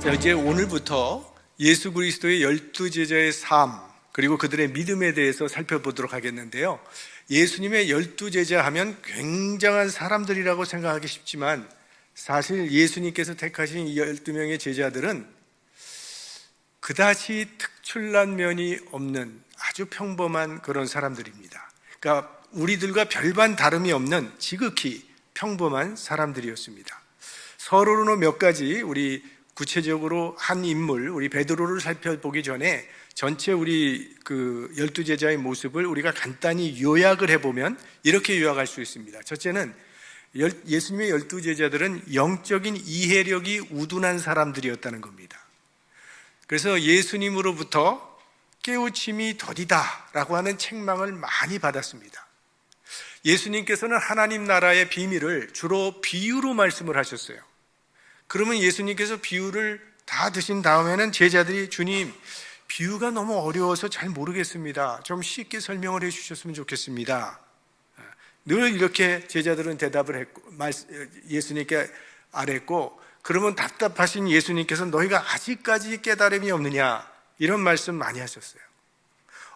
자, 이제 오늘부터 예수 그리스도의 12제자의 삶, 그리고 그들의 믿음에 대해서 살펴보도록 하겠는데요. 예수님의 12제자 하면 굉장한 사람들이라고 생각하기 쉽지만 사실 예수님께서 택하신 이 12명의 제자들은 그다지 특출난 면이 없는 아주 평범한 그런 사람들입니다. 그러니까 우리들과 별반 다름이 없는 지극히 평범한 사람들이었습니다. 서론으로 몇 가지 우리 구체적으로 한 인물, 우리 베드로를 살펴보기 전에 전체 우리 12제자의 모습을 우리가 간단히 요약을 해보면 이렇게 요약할 수 있습니다. 첫째는 예수님의 12제자들은 영적인 이해력이 우둔한 사람들이었다는 겁니다. 그래서 예수님으로부터 깨우침이 더디다 라고 하는 책망을 많이 받았습니다. 예수님께서는 하나님 나라의 비밀을 주로 비유로 말씀을 하셨어요. 그러면 예수님께서 비유를 다 드신 다음에는 제자들이 주님, 비유가 너무 어려워서 잘 모르겠습니다. 좀 쉽게 설명을 해 주셨으면 좋겠습니다. 늘 이렇게 제자들은 대답을 했고 예수님께 아랬고, 그러면 답답하신 예수님께서 너희가 아직까지 깨달음이 없느냐 이런 말씀 많이 하셨어요.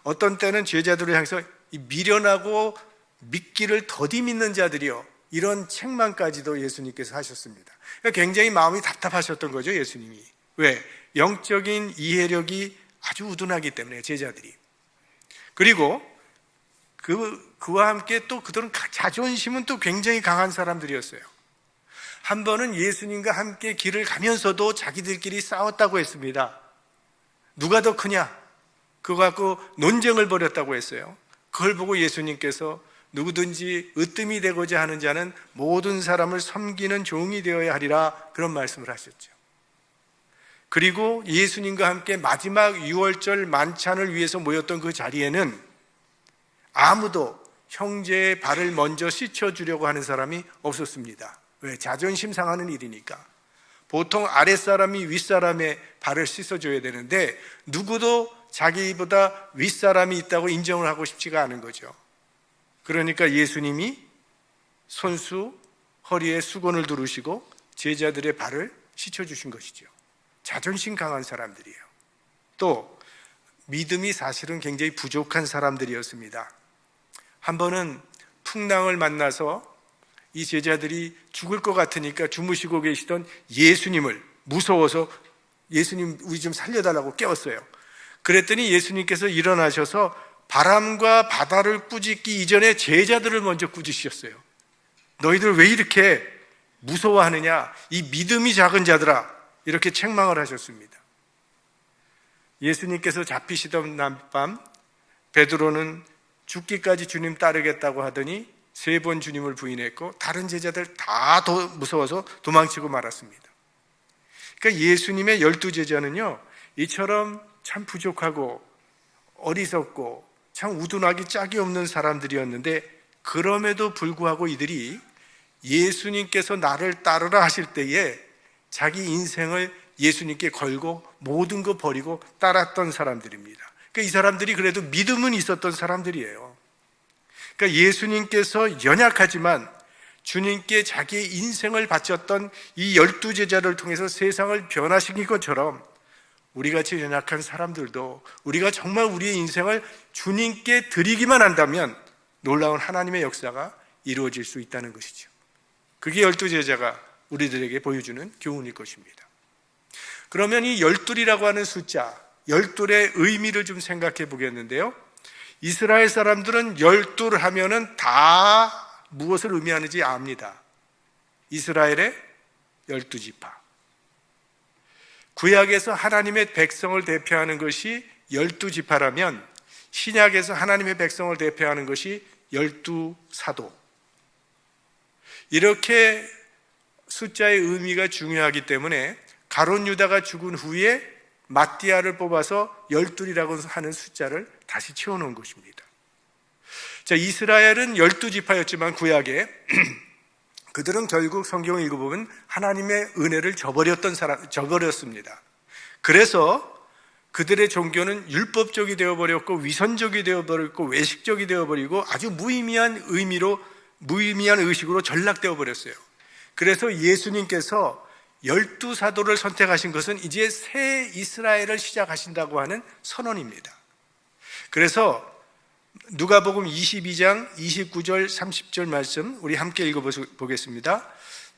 어떤 때는 제자들을 향해서 미련하고 믿기를 더디 믿는 자들이요, 이런 책망까지도 예수님께서 하셨습니다. 그러니까 굉장히 마음이 답답하셨던 거죠, 예수님이. 왜? 영적인 이해력이 아주 우둔하기 때문에, 제자들이. 그리고 그와 함께 또 그들은 자존심은 또 굉장히 강한 사람들이었어요. 한 번은 예수님과 함께 길을 가면서도 자기들끼리 싸웠다고 했습니다. 누가 더 크냐? 그거 갖고 논쟁을 벌였다고 했어요. 그걸 보고 예수님께서 누구든지 으뜸이 되고자 하는 자는 모든 사람을 섬기는 종이 되어야 하리라, 그런 말씀을 하셨죠. 그리고 예수님과 함께 마지막 유월절 만찬을 위해서 모였던 그 자리에는 아무도 형제의 발을 먼저 씻어주려고 하는 사람이 없었습니다. 왜? 자존심 상하는 일이니까. 보통 아랫사람이 윗사람의 발을 씻어줘야 되는데 누구도 자기보다 윗사람이 있다고 인정을 하고 싶지가 않은 거죠. 그러니까 예수님이 손수 허리에 수건을 두르시고 제자들의 발을 씻어주신 것이죠. 자존심 강한 사람들이에요. 또 믿음이 사실은 굉장히 부족한 사람들이었습니다. 한 번은 풍랑을 만나서 이 제자들이 죽을 것 같으니까 주무시고 계시던 예수님을 무서워서 예수님 우리 좀 살려달라고 깨웠어요. 그랬더니 예수님께서 일어나셔서 바람과 바다를 꾸짖기 이전에 제자들을 먼저 꾸짖으셨어요. 너희들 왜 이렇게 무서워하느냐, 이 믿음이 작은 자들아, 이렇게 책망을 하셨습니다. 예수님께서 잡히시던 낮밤 베드로는 죽기까지 주님 따르겠다고 하더니 3번 주님을 부인했고 다른 제자들 다 무서워서 도망치고 말았습니다. 그러니까 예수님의 12제자는요 이처럼 참 부족하고 어리석고 참 우둔하기 짝이 없는 사람들이었는데, 그럼에도 불구하고 이들이 예수님께서 나를 따르라 하실 때에 자기 인생을 예수님께 걸고 모든 거 버리고 따랐던 사람들입니다. 그러니까 이 사람들이 그래도 믿음은 있었던 사람들이에요. 그러니까 예수님께서 연약하지만 주님께 자기의 인생을 바쳤던 이 12제자를 통해서 세상을 변화시킨 것처럼 우리같이 연약한 사람들도 우리가 정말 우리의 인생을 주님께 드리기만 한다면 놀라운 하나님의 역사가 이루어질 수 있다는 것이죠. 그게 12제자가 우리들에게 보여주는 교훈일 것입니다. 그러면 이 12이라고 하는 숫자, 12의 의미를 좀 생각해 보겠는데요. 이스라엘 사람들은 12 하면은 다 무엇을 의미하는지 압니다. 이스라엘의 12지파. 구약에서 하나님의 백성을 대표하는 것이 12지파라면 신약에서 하나님의 백성을 대표하는 것이 12사도. 이렇게 숫자의 의미가 중요하기 때문에 가룟 유다가 죽은 후에 마띠아를 뽑아서 12이라고 하는 숫자를 다시 채워놓은 것입니다. 자, 이스라엘은 12지파였지만 구약에 그들은 결국 성경을 읽어보면 하나님의 은혜를 저버렸습니다. 그래서 그들의 종교는 율법적이 되어버렸고 위선적이 되어버렸고 외식적이 되어버리고 아주 무의미한 의식으로 전락되어 버렸어요. 그래서 예수님께서 열두 사도를 선택하신 것은 이제 새 이스라엘을 시작하신다고 하는 선언입니다. 그래서 누가복음 22장 29절 30절 말씀 우리 함께 읽어보겠습니다.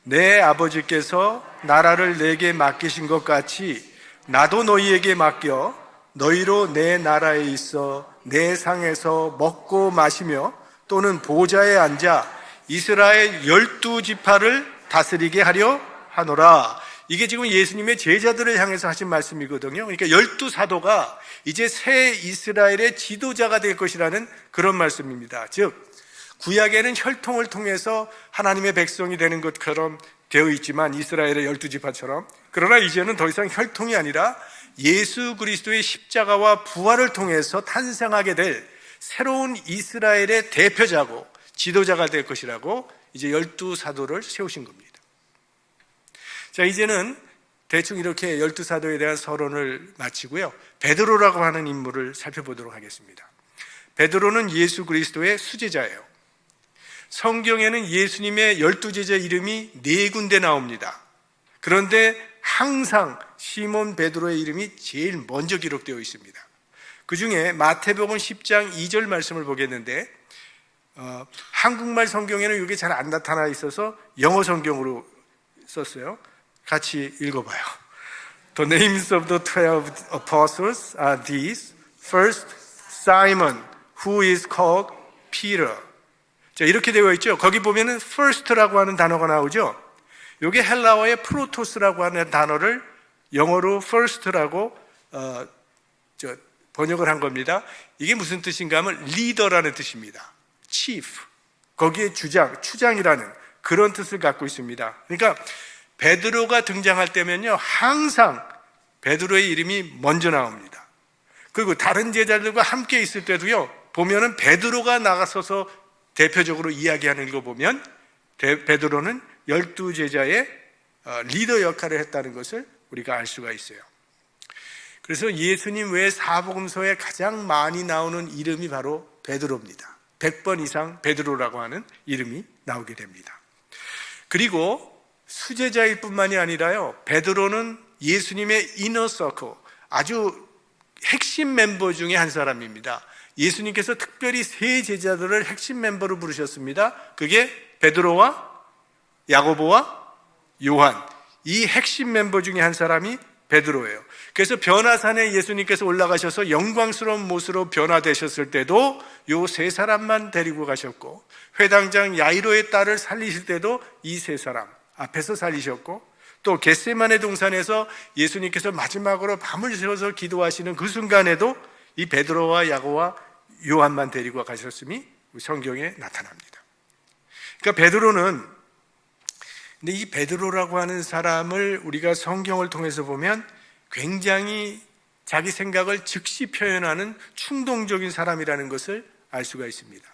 내 아버지께서 나라를 내게 맡기신 것 같이 나도 너희에게 맡겨 너희로 내 나라에 있어 내 상에서 먹고 마시며 또는 보좌에 앉아 이스라엘 12지파를 다스리게 하려 하노라. 이게 지금 예수님의 제자들을 향해서 하신 말씀이거든요. 그러니까 12사도가 이제 새 이스라엘의 지도자가 될 것이라는 그런 말씀입니다. 즉 구약에는 혈통을 통해서 하나님의 백성이 되는 것처럼 되어 있지만 이스라엘의 12지파처럼, 그러나 이제는 더 이상 혈통이 아니라 예수 그리스도의 십자가와 부활을 통해서 탄생하게 될 새로운 이스라엘의 대표자고 지도자가 될 것이라고 이제 12사도를 세우신 겁니다. 자, 이제는 대충 이렇게 12사도에 대한 서론을 마치고요, 베드로라고 하는 인물을 살펴보도록 하겠습니다. 베드로는 예수 그리스도의 수제자예요. 성경에는 예수님의 12제자 이름이 4군데 나옵니다. 그런데 항상 시몬 베드로의 이름이 제일 먼저 기록되어 있습니다. 그 중에 마태복음 10장 2절 말씀을 보겠는데 한국말 성경에는 이게 잘 안 나타나 있어서 영어 성경으로 썼어요. 같이 읽어봐요. The names of the 12 apostles are these. First, Simon, who is called Peter. 자, 이렇게 되어 있죠. 거기 보면은 first라고 하는 단어가 나오죠. 이게 헬라어의 프로토스라고 하는 단어를 영어로 first라고 번역을 한 겁니다. 이게 무슨 뜻인가 하면 리더라는 뜻입니다. chief, 거기에 추장이라는 그런 뜻을 갖고 있습니다. 그러니까 베드로가 등장할 때면요, 항상 베드로의 이름이 먼저 나옵니다. 그리고 다른 제자들과 함께 있을 때도요, 보면은 베드로가 나가서서 대표적으로 이야기하는 거 보면 베드로는 12제자의 리더 역할을 했다는 것을 우리가 알 수가 있어요. 그래서 예수님 외에 사복음서에 가장 많이 나오는 이름이 바로 베드로입니다. 100번 이상 베드로라고 하는 이름이 나오게 됩니다. 그리고 수제자일 뿐만이 아니라요, 베드로는 예수님의 이너 서클, 아주 핵심 멤버 중에 한 사람입니다. 예수님께서 특별히 3 제자들을 핵심 멤버로 부르셨습니다. 그게 베드로와 야고보와 요한, 이 핵심 멤버 중에 한 사람이 베드로예요. 그래서 변화산에 예수님께서 올라가셔서 영광스러운 모습으로 변화되셨을 때도 요 3사람만 데리고 가셨고, 회당장 야이로의 딸을 살리실 때도 이 3사람 앞에서 살리셨고, 또 겟세마네 동산에서 예수님께서 마지막으로 밤을 새워서 기도하시는 그 순간에도 이 베드로와 야고보와 요한만 데리고 가셨음이 성경에 나타납니다. 그러니까 베드로는, 근데 이 베드로라고 하는 사람을 우리가 성경을 통해서 보면 굉장히 자기 생각을 즉시 표현하는 충동적인 사람이라는 것을 알 수가 있습니다.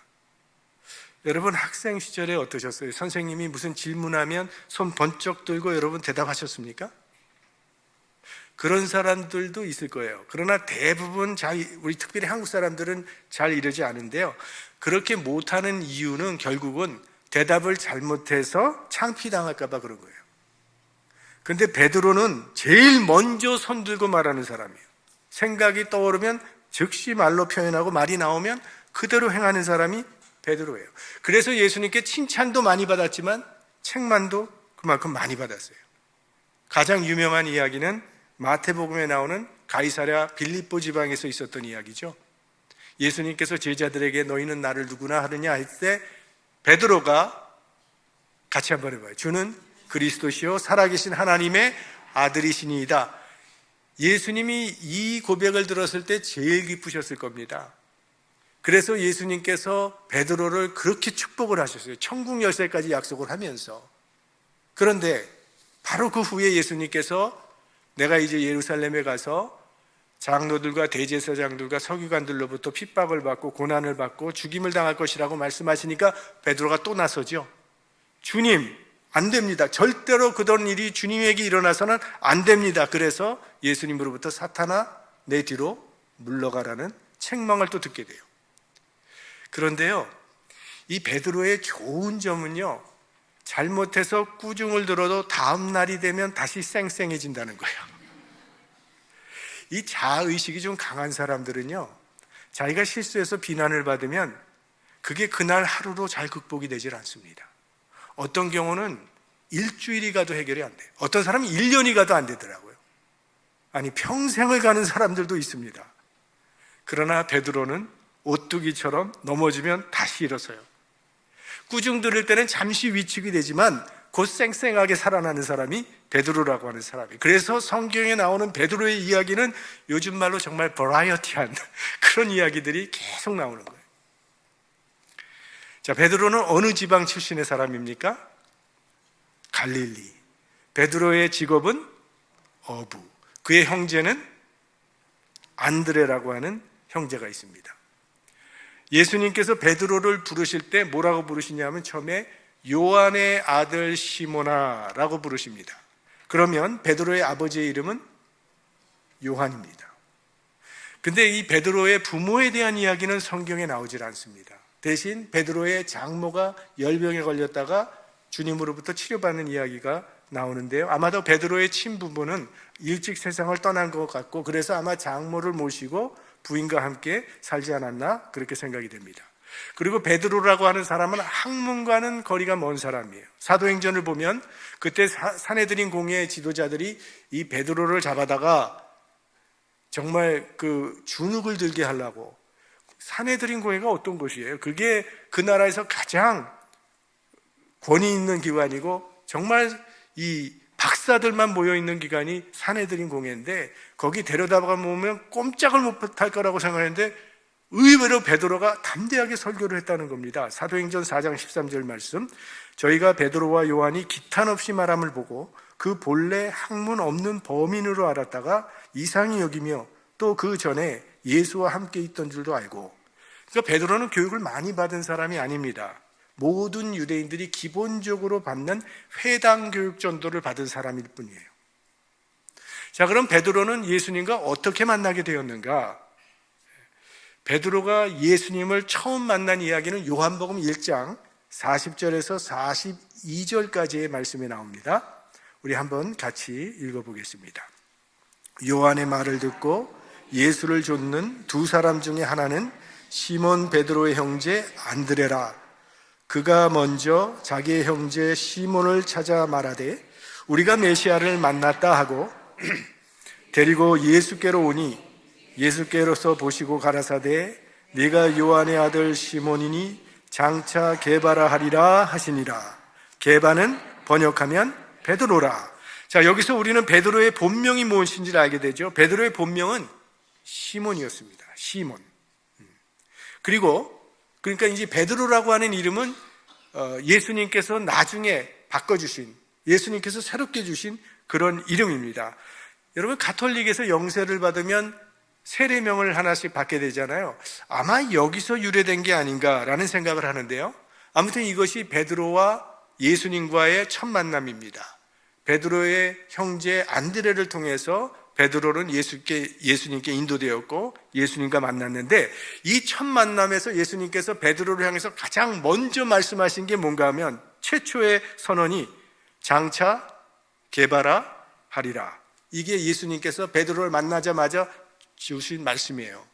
여러분 학생 시절에 어떠셨어요? 선생님이 무슨 질문하면 손 번쩍 들고 여러분 대답하셨습니까? 그런 사람들도 있을 거예요. 그러나 대부분 우리 특별히 한국 사람들은 잘 이러지 않은데요, 그렇게 못하는 이유는 결국은 대답을 잘못해서 창피당할까 봐 그런 거예요. 근데 베드로는 제일 먼저 손 들고 말하는 사람이에요. 생각이 떠오르면 즉시 말로 표현하고 말이 나오면 그대로 행하는 사람이 베드로예요. 그래서 예수님께 칭찬도 많이 받았지만 책만도 그만큼 많이 받았어요. 가장 유명한 이야기는 마태복음에 나오는 가이사랴 빌립보 지방에서 있었던 이야기죠. 예수님께서 제자들에게 너희는 나를 누구나 하느냐 할 때 베드로가 같이 한번 해봐요. 주는 그리스도시요 살아계신 하나님의 아들이시니이다. 예수님이 이 고백을 들었을 때 제일 기쁘셨을 겁니다. 그래서 예수님께서 베드로를 그렇게 축복을 하셨어요. 천국 열쇠까지 약속을 하면서. 그런데 바로 그 후에 예수님께서 내가 이제 예루살렘에 가서 장로들과 대제사장들과 서기관들로부터 핍박을 받고 고난을 받고 죽임을 당할 것이라고 말씀하시니까 베드로가 또 나서죠. 주님, 안 됩니다. 절대로 그런 일이 주님에게 일어나서는 안 됩니다. 그래서 예수님으로부터 사탄아 내 뒤로 물러가라는 책망을 또 듣게 돼요. 그런데요, 이 베드로의 좋은 점은요, 잘못해서 꾸중을 들어도 다음 날이 되면 다시 쌩쌩해진다는 거예요. 이 자아의식이 좀 강한 사람들은요, 자기가 실수해서 비난을 받으면 그게 그날 하루로 잘 극복이 되질 않습니다. 어떤 경우는 일주일이 가도 해결이 안 돼요. 어떤 사람은 1년이 가도 안 되더라고요. 아니, 평생을 가는 사람들도 있습니다. 그러나 베드로는 오뚜기처럼 넘어지면 다시 일어서요. 꾸중 들을 때는 잠시 위축이 되지만 곧 쌩쌩하게 살아나는 사람이 베드로라고 하는 사람이. 그래서 성경에 나오는 베드로의 이야기는 요즘 말로 정말 버라이어티한 그런 이야기들이 계속 나오는 거예요. 자, 베드로는 어느 지방 출신의 사람입니까? 갈릴리. 베드로의 직업은 어부. 그의 형제는 안드레라고 하는 형제가 있습니다. 예수님께서 베드로를 부르실 때 뭐라고 부르시냐면 처음에 요한의 아들 시몬아라고 부르십니다. 그러면 베드로의 아버지의 이름은 요한입니다. 근데 이 베드로의 부모에 대한 이야기는 성경에 나오질 않습니다. 대신 베드로의 장모가 열병에 걸렸다가 주님으로부터 치료받는 이야기가 나오는데요. 아마도 베드로의 친부모는 일찍 세상을 떠난 것 같고, 그래서 아마 장모를 모시고 부인과 함께 살지 않았나 그렇게 생각이 됩니다. 그리고 베드로라고 하는 사람은 학문과는 거리가 먼 사람이에요. 사도행전을 보면 그때 산헤드린 공회의 지도자들이 이 베드로를 잡아다가 정말 그 주눅을 들게 하려고, 산헤드린 공회가 어떤 곳이에요? 그게 그 나라에서 가장 권위 있는 기관이고 정말 이 박사들만 모여있는 기관이 산헤드린 공회인데, 거기 데려다가 보면 꼼짝을 못할 거라고 생각했는데 의외로 베드로가 담대하게 설교를 했다는 겁니다. 사도행전 4장 13절 말씀, 저희가 베드로와 요한이 기탄 없이 말함을 보고 그 본래 학문 없는 범인으로 알았다가 이상히 여기며 또 그 전에 예수와 함께 있던 줄도 알고. 그러니까 베드로는 교육을 많이 받은 사람이 아닙니다. 모든 유대인들이 기본적으로 받는 회당 교육 정도를 받은 사람일 뿐이에요. 자, 그럼 베드로는 예수님과 어떻게 만나게 되었는가? 베드로가 예수님을 처음 만난 이야기는 요한복음 1장 40절에서 42절까지의 말씀에 나옵니다. 우리 한번 같이 읽어보겠습니다. 요한의 말을 듣고 예수를 좇는 두 사람 중에 하나는 시몬 베드로의 형제 안드레라. 그가 먼저 자기의 형제 시몬을 찾아 말하되 우리가 메시아를 만났다 하고 데리고 예수께로 오니 예수께로서 보시고 가라사대 네가 요한의 아들 시몬이니 장차 게바라 하리라 하시니라. 게바는 번역하면 베드로라. 자, 여기서 우리는 베드로의 본명이 무엇인지를 알게 되죠. 베드로의 본명은 시몬이었습니다. 시몬. 그러니까 이제 베드로라고 하는 이름은 예수님께서 나중에 바꿔주신, 예수님께서 새롭게 주신 그런 이름입니다. 여러분, 가톨릭에서 영세를 받으면 세례명을 하나씩 받게 되잖아요. 아마 여기서 유래된 게 아닌가라는 생각을 하는데요. 아무튼 이것이 베드로와 예수님과의 첫 만남입니다. 베드로의 형제 안드레를 통해서 베드로는 예수님께 인도되었고 예수님과 만났는데, 이 첫 만남에서 예수님께서 베드로를 향해서 가장 먼저 말씀하신 게 뭔가 하면 최초의 선언이 장차 게바라 하리라. 이게 예수님께서 베드로를 만나자마자 주신 말씀이에요.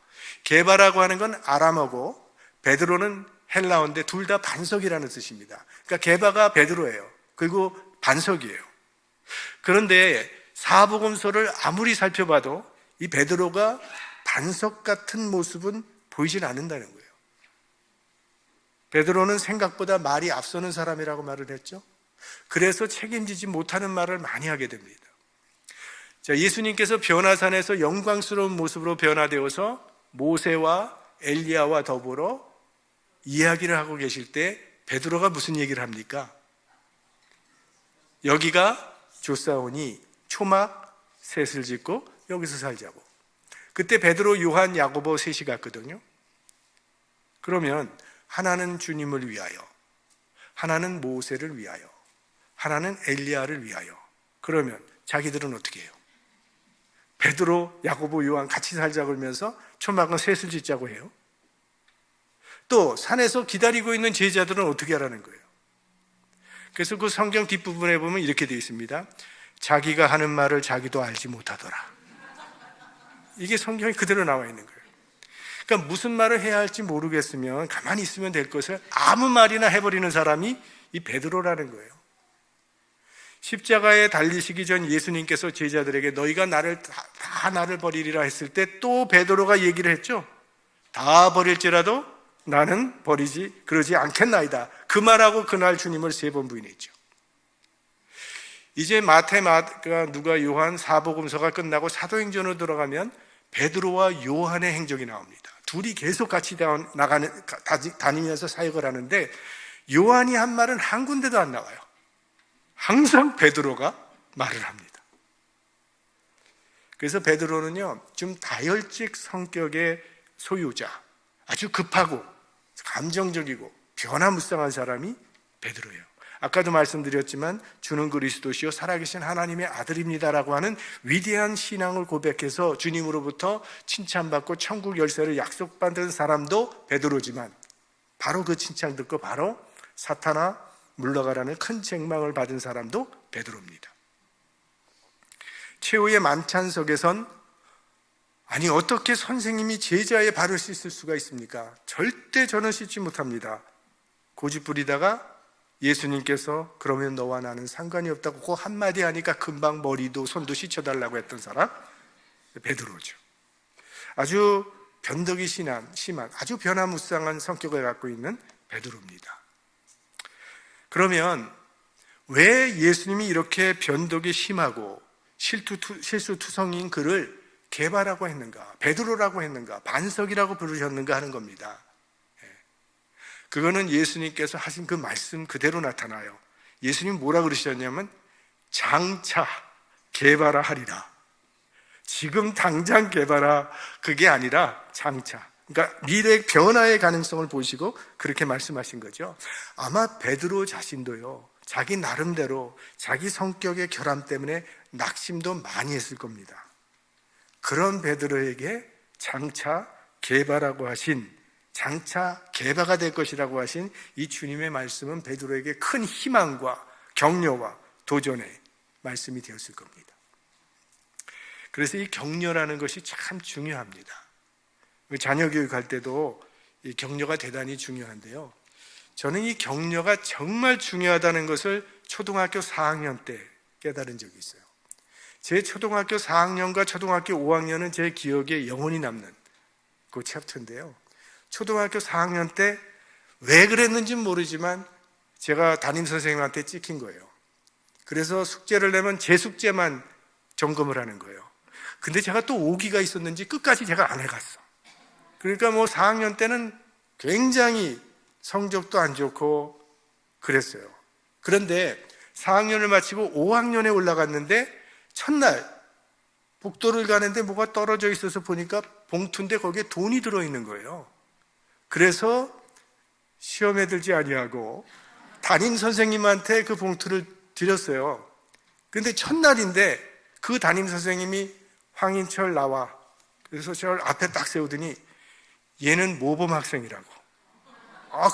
게바라고 하는 건 아람어고 베드로는 헬라어인데 둘 다 반석이라는 뜻입니다. 그러니까 게바가 베드로예요. 그리고 반석이에요. 그런데 사복음서를 아무리 살펴봐도 이 베드로가 반석 같은 모습은 보이진 않는다는 거예요. 베드로는 생각보다 말이 앞서는 사람이라고 말을 했죠. 그래서 책임지지 못하는 말을 많이 하게 됩니다. 자, 예수님께서 변화산에서 영광스러운 모습으로 변화되어서 모세와 엘리야와 더불어 이야기를 하고 계실 때 베드로가 무슨 얘기를 합니까? 여기가 조사오니 초막 셋을 짓고 여기서 살자고. 그때 베드로, 요한, 야고보 셋이 갔거든요. 그러면 하나는 주님을 위하여, 하나는 모세를 위하여, 하나는 엘리야를 위하여. 그러면 자기들은 어떻게 해요? 베드로, 야고보, 요한 같이 살자 그러면서 초막은 셋을 짓자고 해요. 또 산에서 기다리고 있는 제자들은 어떻게 하라는 거예요? 그래서 그 성경 뒷부분에 보면 이렇게 되어 있습니다. 자기가 하는 말을 자기도 알지 못하더라. 이게 성경에 그대로 나와 있는 거예요. 그러니까 무슨 말을 해야 할지 모르겠으면 가만히 있으면 될 것을 아무 말이나 해버리는 사람이 이 베드로라는 거예요. 십자가에 달리시기 전 예수님께서 제자들에게 너희가 다 나를 버리리라 했을 때 또 베드로가 얘기를 했죠. 다 버릴지라도 나는 그러지 않겠나이다. 그 말하고 그날 주님을 3번 부인했죠. 이제 마태, 마가, 누가, 요한 사복음서가 끝나고 사도행전으로 들어가면 베드로와 요한의 행적이 나옵니다. 둘이 계속 같이 다니면서 사역을 하는데 요한이 한 말은 한 군데도 안 나와요. 항상 베드로가 말을 합니다. 그래서 베드로는요, 좀 다혈질 성격의 소유자, 아주 급하고 감정적이고 변화무쌍한 사람이 베드로예요. 아까도 말씀드렸지만 주는 그리스도시요 살아계신 하나님의 아들입니다라고 하는 위대한 신앙을 고백해서 주님으로부터 칭찬받고 천국 열쇠를 약속받은 사람도 베드로지만 바로 그 칭찬 듣고 바로 사탄아 물러가라는 큰 책망을 받은 사람도 베드로입니다. 최후의 만찬석에선 아니 어떻게 선생님이 제자의 발을 씻을 수가 있습니까? 절대 저는 씻지 못합니다. 고집 부리다가 예수님께서 그러면 너와 나는 상관이 없다고 그 한마디 하니까 금방 머리도 손도 씻어달라고 했던 사람 베드로죠. 아주 변덕이 심한 아주 변화무쌍한 성격을 갖고 있는 베드로입니다. 그러면 왜 예수님이 이렇게 변덕이 심하고 실수투성인 그를 게바라고 했는가, 베드로라고 했는가, 반석이라고 부르셨는가 하는 겁니다. 그거는 예수님께서 하신 그 말씀 그대로 나타나요. 예수님 뭐라 그러셨냐면 장차 게바라 하리라. 지금 당장 게바라 그게 아니라 장차. 그러니까 미래 변화의 가능성을 보시고 그렇게 말씀하신 거죠. 아마 베드로 자신도요, 자기 나름대로 자기 성격의 결함 때문에 낙심도 많이 했을 겁니다. 그런 베드로에게 장차 게바라고 하신, 장차 게바가 될 것이라고 하신 이 주님의 말씀은 베드로에게 큰 희망과 격려와 도전의 말씀이 되었을 겁니다. 그래서 이 격려라는 것이 참 중요합니다. 자녀 교육할 때도 이 격려가 대단히 중요한데요. 저는 이 격려가 정말 중요하다는 것을 초등학교 4학년 때 깨달은 적이 있어요. 제 초등학교 4학년과 초등학교 5학년은 제 기억에 영원히 남는 그 챕터인데요. 초등학교 4학년 때 왜 그랬는지는 모르지만 제가 담임선생님한테 찍힌 거예요. 그래서 숙제를 내면 제 숙제만 점검을 하는 거예요. 근데 제가 또 오기가 있었는지 끝까지 제가 안 해갔어. 그러니까 4학년 때는 굉장히 성적도 안 좋고 그랬어요. 그런데 4학년을 마치고 5학년에 올라갔는데 첫날 복도를 가는데 뭐가 떨어져 있어서 보니까 봉투인데 거기에 돈이 들어있는 거예요. 그래서 시험에 들지 아니하고 담임 선생님한테 그 봉투를 드렸어요. 근데 첫날인데 그 담임 선생님이 황인철 나와. 그래서 저를 앞에 딱 세우더니 얘는 모범 학생이라고.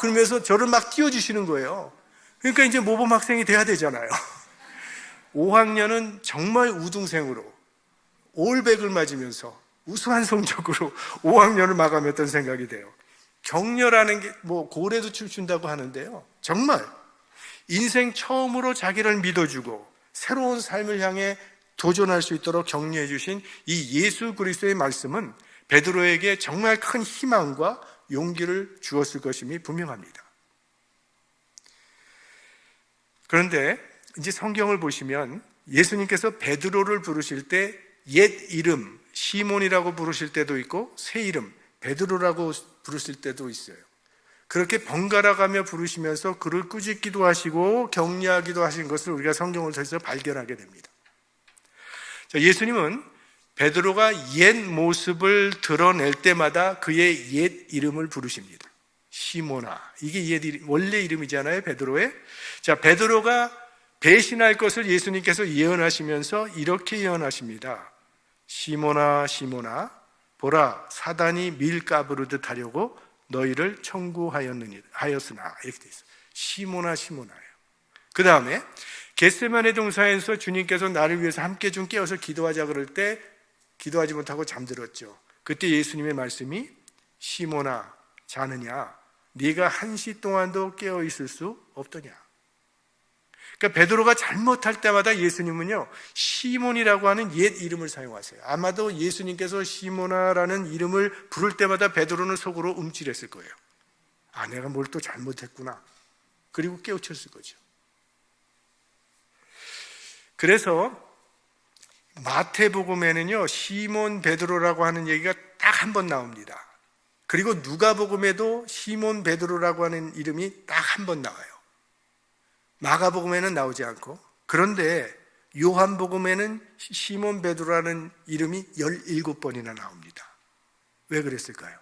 그러면서 저를 막 띄워주시는 거예요. 그러니까 이제 모범 학생이 돼야 되잖아요. 5학년은 정말 우등생으로 올백을 맞으면서 우수한 성적으로 5학년을 마감했던 생각이 돼요. 격려라는 게 고래도 춤춘다고 하는데요. 정말 인생 처음으로 자기를 믿어주고 새로운 삶을 향해 도전할 수 있도록 격려해 주신 이 예수 그리스도의 말씀은 베드로에게 정말 큰 희망과 용기를 주었을 것임이 분명합니다. 그런데 이제 성경을 보시면 예수님께서 베드로를 부르실 때 옛 이름 시몬이라고 부르실 때도 있고 새 이름 베드로라고 부르실 때도 있어요. 그렇게 번갈아 가며 부르시면서 그를 꾸짖기도 하시고 격려하기도 하신 것을 우리가 성경을 통해서 발견하게 됩니다. 자, 예수님은 베드로가 옛 모습을 드러낼 때마다 그의 옛 이름을 부르십니다. 시몬아. 이게 옛 이름, 원래 이름이잖아요, 베드로의. 자, 베드로가 배신할 것을 예수님께서 예언하시면서 이렇게 예언하십니다. 시몬아, 시몬아, 보라, 사단이 밀 까부르듯 하려고 너희를 청구하였으나. 이렇게 돼 있어요. 시몬아, 시몬아예요. 그 다음에 겟세마네 동산에서 주님께서 나를 위해서 함께 좀 깨어서 기도하자 그럴 때 기도하지 못하고 잠들었죠. 그때 예수님의 말씀이 시몬아 자느냐 네가 1시 동안도 깨어 있을 수 없더냐. 그러니까 베드로가 잘못할 때마다 예수님은요 시몬이라고 하는 옛 이름을 사용하세요. 아마도 예수님께서 시몬아라는 이름을 부를 때마다 베드로는 속으로 움찔했을 거예요. 아, 내가 뭘 또 잘못했구나. 그리고 깨우쳤을 거죠. 그래서 마태복음에는요 시몬 베드로라고 하는 얘기가 딱 한 번 나옵니다. 그리고 누가복음에도 시몬 베드로라고 하는 이름이 딱 한 번 나와요. 마가복음에는 나오지 않고, 그런데 요한복음에는 시몬 베드로라는 이름이 17번이나 나옵니다. 왜 그랬을까요?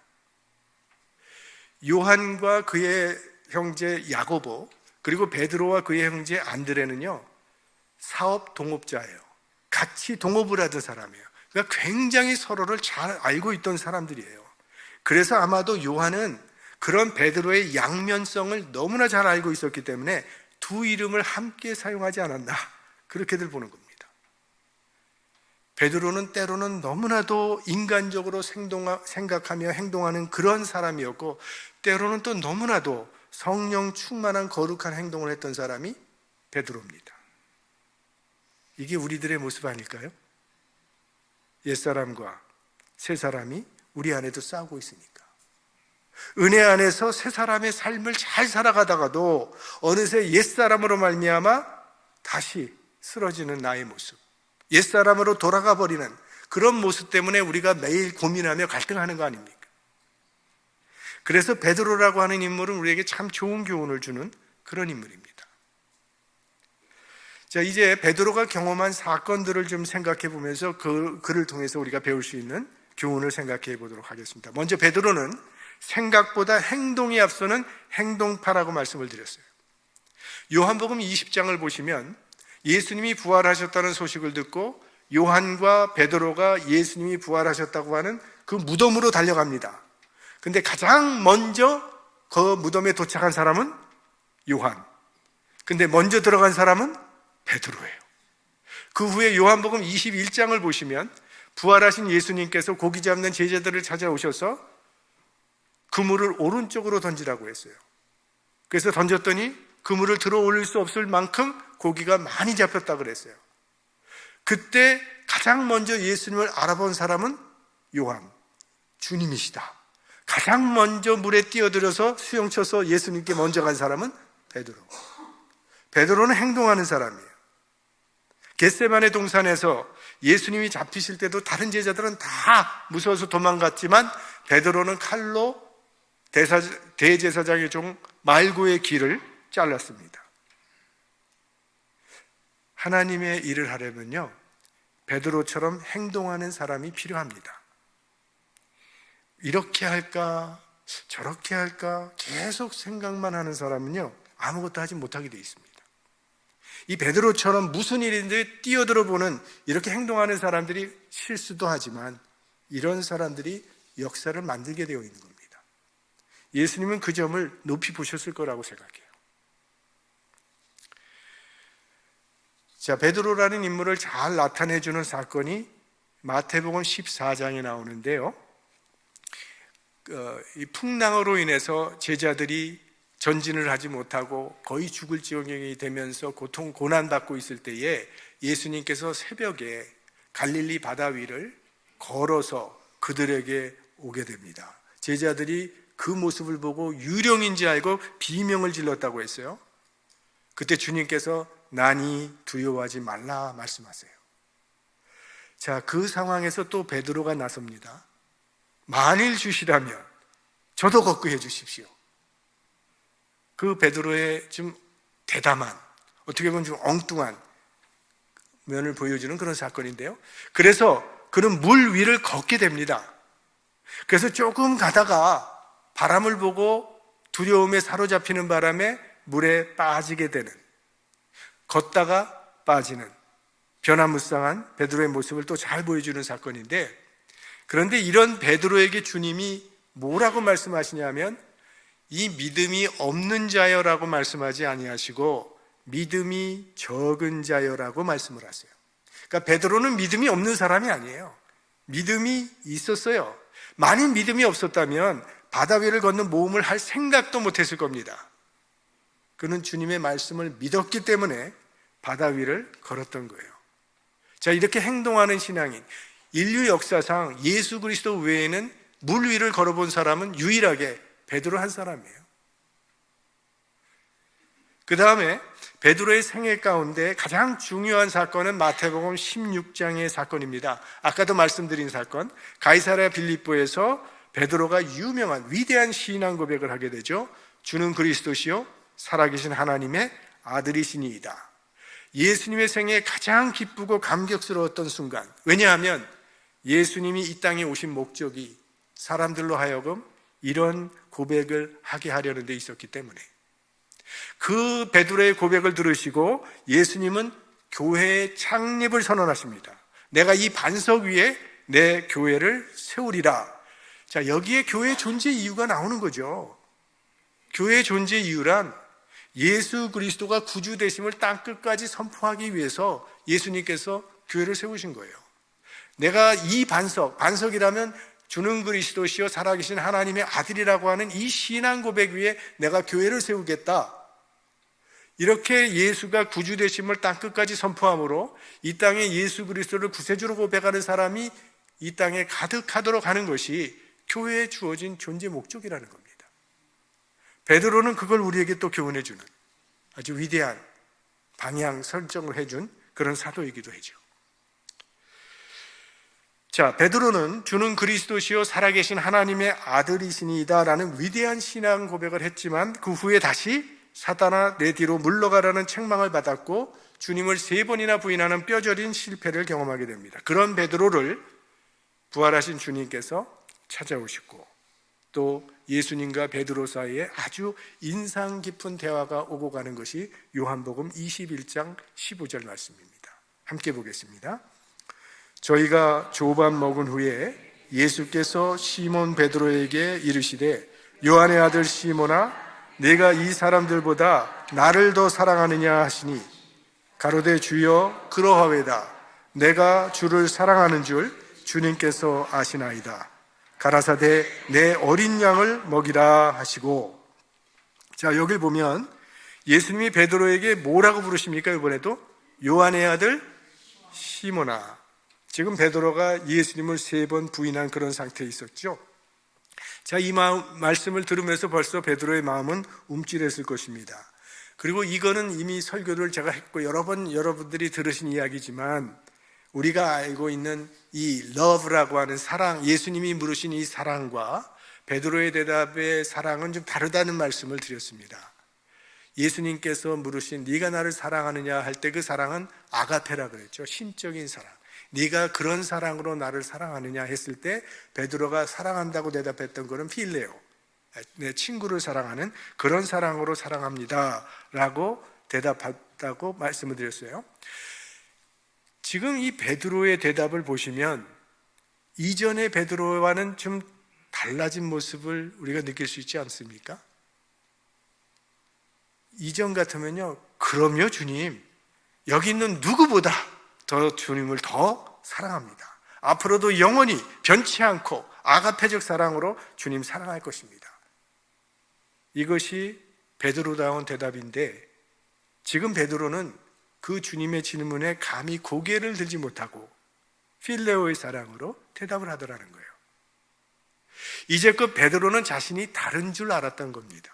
요한과 그의 형제 야고보 그리고 베드로와 그의 형제 안드레는요 사업 동업자예요. 같이 동업을 하던 사람이에요. 그러니까 굉장히 서로를 잘 알고 있던 사람들이에요. 그래서 아마도 요한은 그런 베드로의 양면성을 너무나 잘 알고 있었기 때문에 두 이름을 함께 사용하지 않았나, 그렇게들 보는 겁니다. 베드로는 때로는 너무나도 인간적으로 생각하며 행동하는 그런 사람이었고, 때로는 또 너무나도 성령 충만한 거룩한 행동을 했던 사람이 베드로입니다. 이게 우리들의 모습 아닐까요? 옛사람과 새사람이 우리 안에도 싸우고 있으니까. 은혜 안에서 새사람의 삶을 잘 살아가다가도 어느새 옛사람으로 말미암아 다시 쓰러지는 나의 모습, 옛사람으로 돌아가 버리는 그런 모습 때문에 우리가 매일 고민하며 갈등하는 거 아닙니까? 그래서 베드로라고 하는 인물은 우리에게 참 좋은 교훈을 주는 그런 인물입니다. 자, 이제 베드로가 경험한 사건들을 좀 생각해 보면서 그를 통해서 우리가 배울 수 있는 교훈을 생각해 보도록 하겠습니다. 먼저 베드로는 생각보다 행동이 앞서는 행동파라고 말씀을 드렸어요. 요한복음 20장을 보시면 예수님이 부활하셨다는 소식을 듣고 요한과 베드로가 예수님이 부활하셨다고 하는 그 무덤으로 달려갑니다. 근데 가장 먼저 그 무덤에 도착한 사람은 요한. 근데 먼저 들어간 사람은 베드로예요. 그 후에 요한복음 21장을 보시면 부활하신 예수님께서 고기 잡는 제자들을 찾아오셔서 그물을 오른쪽으로 던지라고 했어요. 그래서 던졌더니 그물을 들어 올릴 수 없을 만큼 고기가 많이 잡혔다고 그랬어요. 그때 가장 먼저 예수님을 알아본 사람은 요한, 주님이시다. 가장 먼저 물에 뛰어들어서 수영쳐서 예수님께 먼저 간 사람은 베드로. 베드로는 행동하는 사람이에요. 겟세마네 동산에서 예수님이 잡히실 때도 다른 제자들은 다 무서워서 도망갔지만 베드로는 칼로 대제사장의 종 말고의 길을 잘랐습니다. 하나님의 일을 하려면요 베드로처럼 행동하는 사람이 필요합니다. 이렇게 할까 저렇게 할까 계속 생각만 하는 사람은요 아무것도 하지 못하게 되어 있습니다. 이 베드로처럼 무슨 일인지 뛰어들어 보는 이렇게 행동하는 사람들이 실수도 하지만 이런 사람들이 역사를 만들게 되어 있는 겁니다. 예수님은 그 점을 높이 보셨을 거라고 생각해요. 자, 베드로라는 인물을 잘 나타내주는 사건이 마태복음 14장에 나오는데요. 이 풍랑으로 인해서 제자들이 전진을 하지 못하고 거의 죽을 지경이 되면서 고난받고 있을 때에 예수님께서 새벽에 갈릴리 바다 위를 걸어서 그들에게 오게 됩니다. 제자들이 그 모습을 보고 유령인지 알고 비명을 질렀다고 했어요. 그때 주님께서 나니 두려워하지 말라 말씀하세요. 자, 그 상황에서 또 베드로가 나섭니다. 만일 주시라면 저도 걷게 해 주십시오. 그 베드로의 좀 대담한, 어떻게 보면 좀 엉뚱한 면을 보여주는 그런 사건인데요. 그래서 그는 물 위를 걷게 됩니다. 그래서 조금 가다가 바람을 보고 두려움에 사로잡히는 바람에 물에 빠지게 되는, 걷다가 빠지는 변화무쌍한 베드로의 모습을 또 잘 보여주는 사건인데, 그런데 이런 베드로에게 주님이 뭐라고 말씀하시냐면 이 믿음이 없는 자여라고 말씀하지 아니하시고 믿음이 적은 자여라고 말씀을 하세요. 그러니까 베드로는 믿음이 없는 사람이 아니에요. 믿음이 있었어요. 만일 믿음이 없었다면 바다 위를 걷는 모험을 할 생각도 못했을 겁니다. 그는 주님의 말씀을 믿었기 때문에 바다 위를 걸었던 거예요. 자, 이렇게 행동하는 신앙인, 인류 역사상 예수 그리스도 외에는 물 위를 걸어본 사람은 유일하게 베드로 한 사람이에요. 그 다음에 베드로의 생애 가운데 가장 중요한 사건은 마태복음 16장의 사건입니다. 아까도 말씀드린 사건, 가이사랴 빌립보에서 베드로가 유명한 위대한 신앙 고백을 하게 되죠. 주는 그리스도시요 살아계신 하나님의 아들이시니이다. 예수님의 생애에 가장 기쁘고 감격스러웠던 순간, 왜냐하면 예수님이 이 땅에 오신 목적이 사람들로 하여금 이런 고백을 하게 하려는 데 있었기 때문에, 그 베드로의 고백을 들으시고 예수님은 교회의 창립을 선언하십니다. 내가 이 반석 위에 내 교회를 세우리라. 자, 여기에 교회의 존재 이유가 나오는 거죠. 교회의 존재 이유란 예수 그리스도가 구주 되심을 땅끝까지 선포하기 위해서 예수님께서 교회를 세우신 거예요. 내가 이 반석이라면 주는 그리스도시요 살아계신 하나님의 아들이라고 하는 이 신앙 고백 위에 내가 교회를 세우겠다. 이렇게 예수가 구주 되심을 땅끝까지 선포함으로 이 땅에 예수 그리스도를 구세주로 고백하는 사람이 이 땅에 가득하도록 하는 것이 교회에 주어진 존재 목적이라는 겁니다. 베드로는 그걸 우리에게 또 교훈해 주는 아주 위대한 방향 설정을 해준 그런 사도이기도 하죠. 자, 베드로는 주는 그리스도시요 살아계신 하나님의 아들이시니이다 라는 위대한 신앙 고백을 했지만 그 후에 다시 사단아 내 뒤로 물러가라는 책망을 받았고 주님을 3번이나 부인하는 뼈저린 실패를 경험하게 됩니다. 그런 베드로를 부활하신 주님께서 찾아오시고 또 예수님과 베드로 사이에 아주 인상 깊은 대화가 오고 가는 것이 요한복음 21장 15절 말씀입니다. 함께 보겠습니다. 저희가 조반 먹은 후에 예수께서 시몬 베드로에게 이르시되 요한의 아들 시몬아 내가 이 사람들보다 나를 더 사랑하느냐 하시니 가로되 주여 그러하외다. 내가 주를 사랑하는 줄 주님께서 아시나이다. 가라사대 내 어린 양을 먹이라 하시고. 자, 여기 보면 예수님이 베드로에게 뭐라고 부르십니까? 이번에도 요한의 아들 시몬아. 지금 베드로가 예수님을 3번 부인한 그런 상태에 있었죠. 자, 이 말씀을 들으면서 벌써 베드로의 마음은 움찔했을 것입니다. 그리고 이거는 이미 설교를 제가 했고 여러 번 여러분들이 들으신 이야기지만 우리가 알고 있는 이 love라고 하는 사랑, 예수님이 물으신 이 사랑과 베드로의 대답의 사랑은 좀 다르다는 말씀을 드렸습니다. 예수님께서 물으신 네가 나를 사랑하느냐 할 때 그 사랑은 아가페라 그랬죠. 신적인 사랑. 네가 그런 사랑으로 나를 사랑하느냐 했을 때 베드로가 사랑한다고 대답했던 것은 필레오, 내 친구를 사랑하는 그런 사랑으로 사랑합니다 라고 대답했다고 말씀을 드렸어요. 지금 이 베드로의 대답을 보시면 이전의 베드로와는 좀 달라진 모습을 우리가 느낄 수 있지 않습니까? 이전 같으면요, 그럼요 주님, 여기 있는 누구보다 더 주님을 더 사랑합니다. 앞으로도 영원히 변치 않고 아가페적 사랑으로 주님 사랑할 것입니다. 이것이 베드로다운 대답인데 지금 베드로는 그 주님의 질문에 감히 고개를 들지 못하고 필레오의 사랑으로 대답을 하더라는 거예요. 이제껏 베드로는 자신이 다른 줄 알았던 겁니다.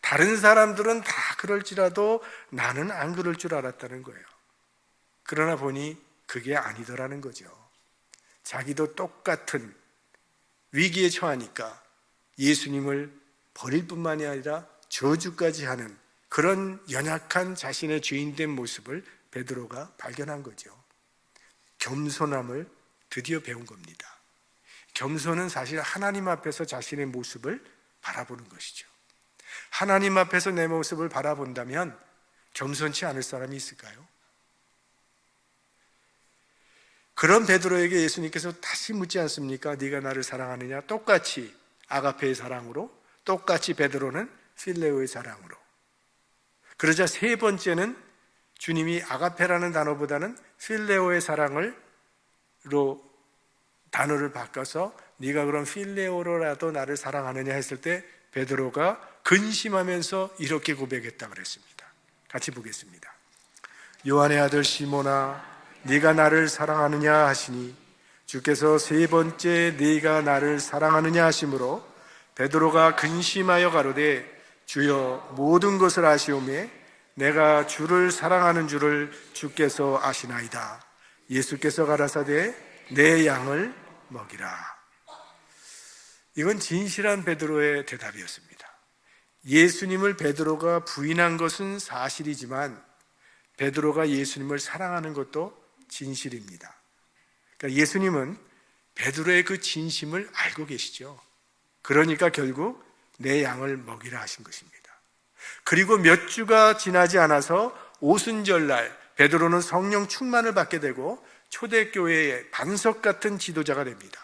다른 사람들은 다 그럴지라도 나는 안 그럴 줄 알았다는 거예요. 그러나 보니 그게 아니더라는 거죠. 자기도 똑같은 위기에 처하니까 예수님을 버릴 뿐만이 아니라 저주까지 하는 그런 연약한 자신의 죄인된 모습을 베드로가 발견한 거죠. 겸손함을 드디어 배운 겁니다. 겸손은 사실 하나님 앞에서 자신의 모습을 바라보는 것이죠. 하나님 앞에서 내 모습을 바라본다면 겸손치 않을 사람이 있을까요? 그런 베드로에게 예수님께서 다시 묻지 않습니까? 네가 나를 사랑하느냐? 똑같이 아가페의 사랑으로, 똑같이 베드로는 필레오의 사랑으로. 그러자 세 번째는 주님이 아가페라는 단어보다는 필레오의 사랑으로 단어를 바꿔서 네가 그럼 필레오로라도 나를 사랑하느냐 했을 때 베드로가 근심하면서 이렇게 고백했다 그랬습니다. 같이 보겠습니다. 요한의 아들 시몬아, 네가 나를 사랑하느냐 하시니 주께서 세 번째 네가 나를 사랑하느냐 하심으로 베드로가 근심하여 가로되 주여 모든 것을 아시오매 내가 주를 사랑하는 줄을 주께서 아시나이다. 예수께서 가라사대 내 양을 먹이라. 이건 진실한 베드로의 대답이었습니다. 예수님을 베드로가 부인한 것은 사실이지만 베드로가 예수님을 사랑하는 것도 진실입니다. 그러니까 예수님은 베드로의 그 진심을 알고 계시죠. 그러니까 결국 내 양을 먹이라 하신 것입니다. 그리고 몇 주가 지나지 않아서 오순절날 베드로는 성령 충만을 받게 되고 초대교회의 반석 같은 지도자가 됩니다.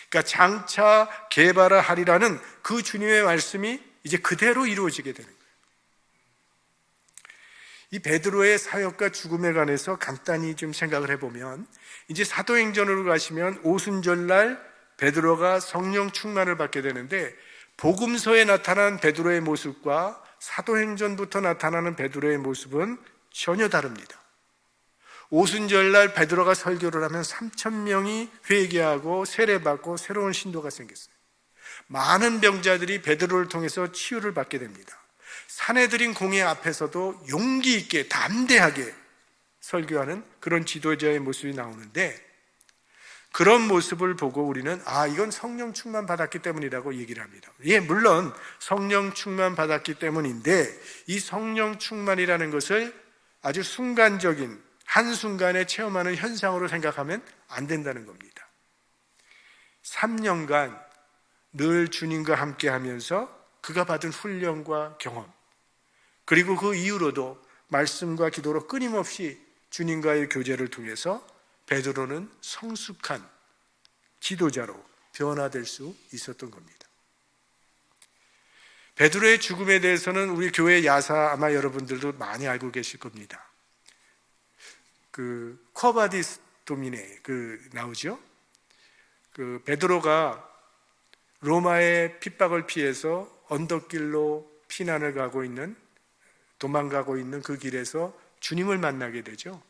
그러니까 장차 개발을 하리라는 그 주님의 말씀이 이제 그대로 이루어지게 되는 거예요. 이 베드로의 사역과 죽음에 관해서 간단히 좀 생각을 해보면 이제 사도행전으로 가시면 오순절날 베드로가 성령 충만을 받게 되는데 복음서에 나타난 베드로의 모습과 사도행전부터 나타나는 베드로의 모습은 전혀 다릅니다. 오순절날 베드로가 설교를 하면 3,000명이 회개하고 세례받고 새로운 신도가 생겼어요. 많은 병자들이 베드로를 통해서 치유를 받게 됩니다. 사내들인 공회 앞에서도 용기 있게 담대하게 설교하는 그런 지도자의 모습이 나오는데 그런 모습을 보고 우리는 이건 성령 충만 받았기 때문이라고 얘기를 합니다. 예, 물론 성령 충만 받았기 때문인데 이 성령 충만이라는 것을 아주 순간적인 한순간에 체험하는 현상으로 생각하면 안 된다는 겁니다. 3년간 늘 주님과 함께 하면서 그가 받은 훈련과 경험 그리고 그 이후로도 말씀과 기도로 끊임없이 주님과의 교제를 통해서 베드로는 성숙한 지도자로 변화될 수 있었던 겁니다. 베드로의 죽음에 대해서는 우리 교회 야사 아마 여러분들도 많이 알고 계실 겁니다. 쿼바디스 도미네 나오죠? 베드로가 로마의 핍박을 피해서 언덕길로 피난을 도망가고 있는 그 길에서 주님을 만나게 되죠.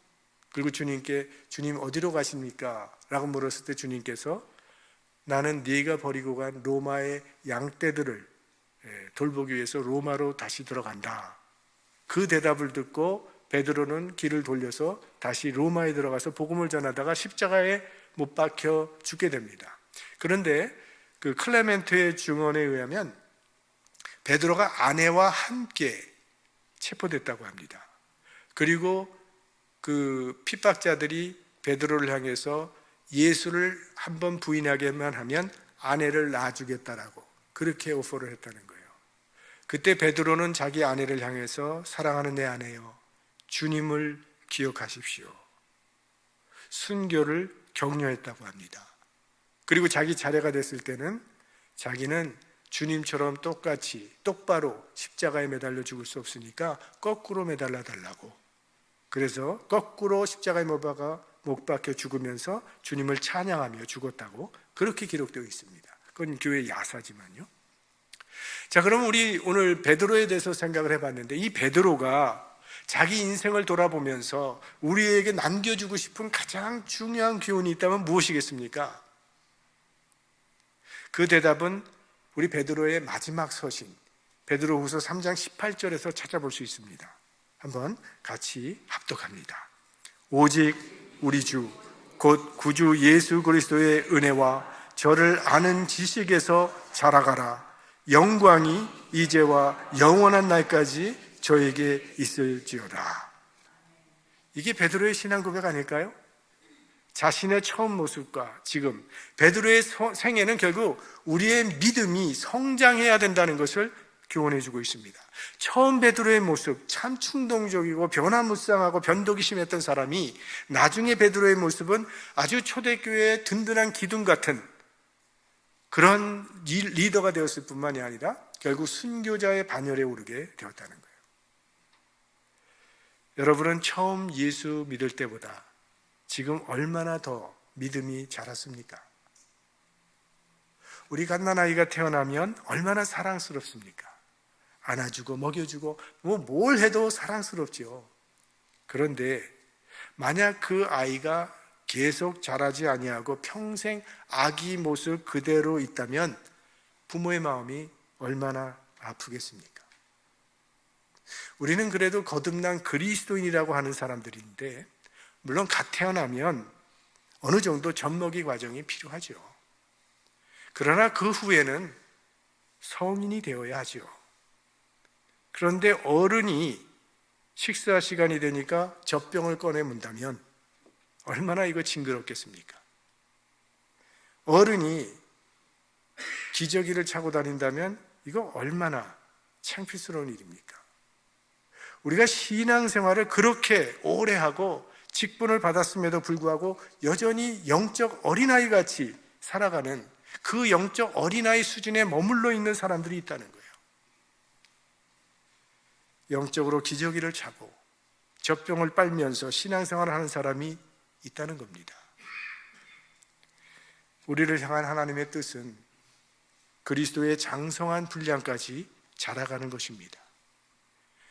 그리고 주님께 주님 어디로 가십니까? 라고 물었을 때 주님께서 나는 네가 버리고 간 로마의 양떼들을 돌보기 위해서 로마로 다시 들어간다. 그 대답을 듣고 베드로는 길을 돌려서 다시 로마에 들어가서 복음을 전하다가 십자가에 못 박혀 죽게 됩니다. 그런데 그 클레멘트의 증언에 의하면 베드로가 아내와 함께 체포됐다고 합니다. 그리고 그 핍박자들이 베드로를 향해서 예수를 한번 부인하게만 하면 아내를 놔주겠다라고 그렇게 오퍼를 했다는 거예요. 그때 베드로는 자기 아내를 향해서 사랑하는 내 아내여 주님을 기억하십시오. 순교를 격려했다고 합니다. 그리고 자기 차례가 됐을 때는 자기는 주님처럼 똑바로 십자가에 매달려 죽을 수 없으니까 거꾸로 매달려 달라고. 그래서 거꾸로 십자가에 못 박혀 죽으면서 주님을 찬양하며 죽었다고 그렇게 기록되어 있습니다. 그건 교회 야사지만요. 자, 그럼 우리 오늘 베드로에 대해서 생각을 해봤는데 이 베드로가 자기 인생을 돌아보면서 우리에게 남겨주고 싶은 가장 중요한 교훈이 있다면 무엇이겠습니까? 그 대답은 우리 베드로의 마지막 서신 베드로후서 3장 18절에서 찾아볼 수 있습니다. 한번 같이 합독합니다. 오직 우리 주 곧 구주 예수 그리스도의 은혜와 저를 아는 지식에서 자라가라. 영광이 이제와 영원한 날까지 저에게 있을지어다. 이게 베드로의 신앙 고백 아닐까요? 자신의 처음 모습과 지금 베드로의 생애는 결국 우리의 믿음이 성장해야 된다는 것을 교훈해 주고 있습니다. 처음 베드로의 모습 참 충동적이고 변화무쌍하고 변덕이 심했던 사람이 나중에 베드로의 모습은 아주 초대교회의 든든한 기둥 같은 그런 리더가 되었을 뿐만이 아니라 결국 순교자의 반열에 오르게 되었다는 거예요. 여러분은 처음 예수 믿을 때보다 지금 얼마나 더 믿음이 자랐습니까? 우리 갓난아이가 태어나면 얼마나 사랑스럽습니까? 안아주고 먹여주고 뭘 해도 사랑스럽죠. 그런데 만약 그 아이가 계속 자라지 아니하고 평생 아기 모습 그대로 있다면 부모의 마음이 얼마나 아프겠습니까? 우리는 그래도 거듭난 그리스도인이라고 하는 사람들인데, 물론 갓 태어나면 어느 정도 젖먹이 과정이 필요하죠. 그러나 그 후에는 성인이 되어야 하죠. 그런데 어른이 식사 시간이 되니까 젖병을 꺼내 문다면 얼마나 이거 징그럽겠습니까? 어른이 기저귀를 차고 다닌다면 이거 얼마나 창피스러운 일입니까? 우리가 신앙생활을 그렇게 오래 하고 직분을 받았음에도 불구하고 여전히 영적 어린아이 같이 살아가는 그 영적 어린아이 수준에 머물러 있는 사람들이 있다는 거예요. 영적으로 기저귀를 차고 젖병을 빨면서 신앙생활을 하는 사람이 있다는 겁니다. 우리를 향한 하나님의 뜻은 그리스도의 장성한 분량까지 자라가는 것입니다.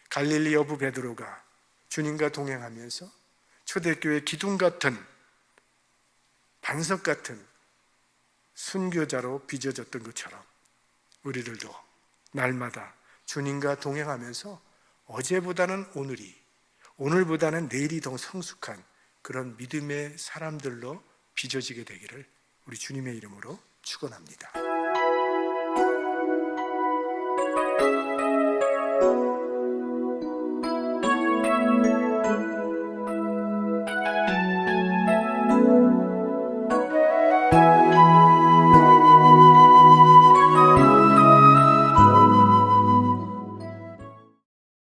갈릴리 여부 베드로가 주님과 동행하면서 초대교회 기둥 같은, 반석 같은 순교자로 빚어졌던 것처럼 우리들도 날마다 주님과 동행하면서 어제보다는 오늘이, 오늘보다는 내일이 더 성숙한 그런 믿음의 사람들로 빚어지게 되기를 우리 주님의 이름으로 축원합니다.